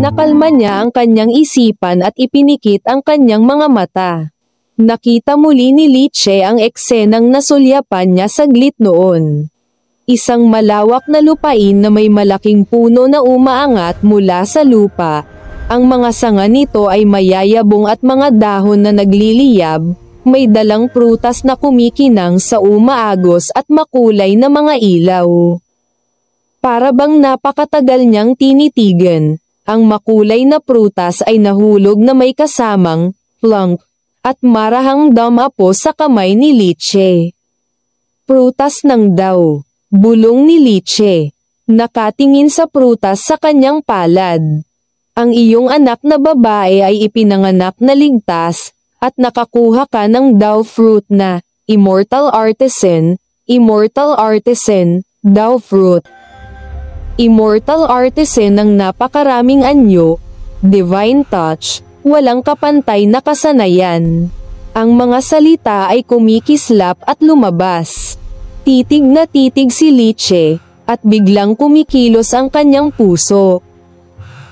Pinakalma niya ang kanyang isipan at ipinikit ang kanyang mga mata. Nakita muli ni Liche ang eksenang nasulyapan niya saglit noon. Isang malawak na lupain na may malaking puno na umaangat mula sa lupa. Ang mga sanga nito ay mayayabong at mga dahon na nagliliyab, may dalang prutas na kumikinang sa umaagos at makulay na mga ilaw. Para bang napakatagal niyang tinitigan, ang makulay na prutas ay nahulog na may kasamang plunk at marahang damapo sa kamay ni Liche. Prutas ng daw, bulong ni Liche. Nakatingin sa prutas sa kanyang palad. Ang iyong anak na babae ay ipinanganak na ligtas, at nakakuha ka ng daw fruit na Immortal Artisan, daw fruit. Immortal Artisan ng napakaraming anyo, divine touch, walang kapantay na kasanayan. Ang mga salita ay kumikislap at lumabas. Titig na titig si Liche, at biglang kumikilos ang kanyang puso.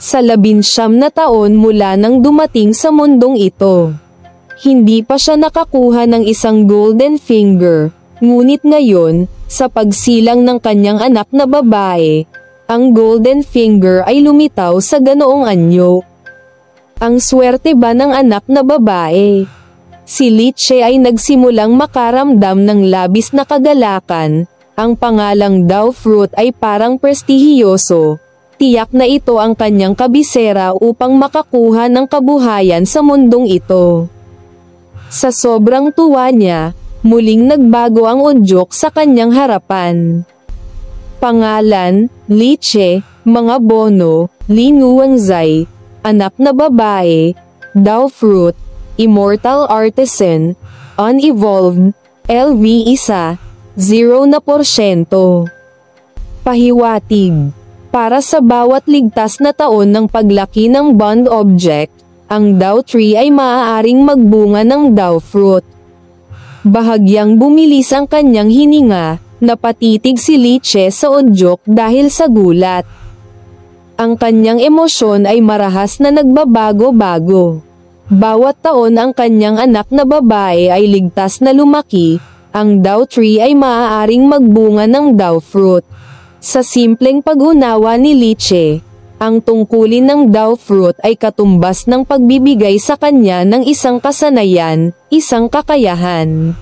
Sa 19 na taon mula nang dumating sa mundong ito, hindi pa siya nakakuha ng isang golden finger, ngunit ngayon, sa pagsilang ng kanyang anak na babae, ang golden finger ay lumitaw sa ganoong anyo. Ang swerte ba ng anak na babae? Si Liche ay nagsimulang makaramdam ng labis na kagalakan. Ang pangalang daw fruit ay parang prestihiyoso. Tiyak na ito ang kanyang kabisera upang makakuha ng kabuhayan sa mundong ito. Sa sobrang tuwa niya, muling nagbago ang udyok sa kanyang harapan. Pangalan, Liche, mga bono, Linuangzai, anak na babae, daw fruit, immortal artisan, unevolved, LV1, 0%. Pahiwatig. Para sa bawat ligtas na taon ng paglaki ng bond object, ang daw tree ay maaaring magbunga ng daw fruit. Bahagyang bumilis ang kanyang hininga, napatitig si Liche sa udyok dahil sa gulat. Ang kanyang emosyon ay marahas na nagbabago-bago. Bawat taon ang kanyang anak na babae ay ligtas na lumaki, ang daw tree ay maaaring magbunga ng daw fruit. Sa simpleng pag-unawa ni Liche, ang tungkulin ng daw fruit ay katumbas ng pagbibigay sa kanya ng isang kasanayan, isang kakayahan.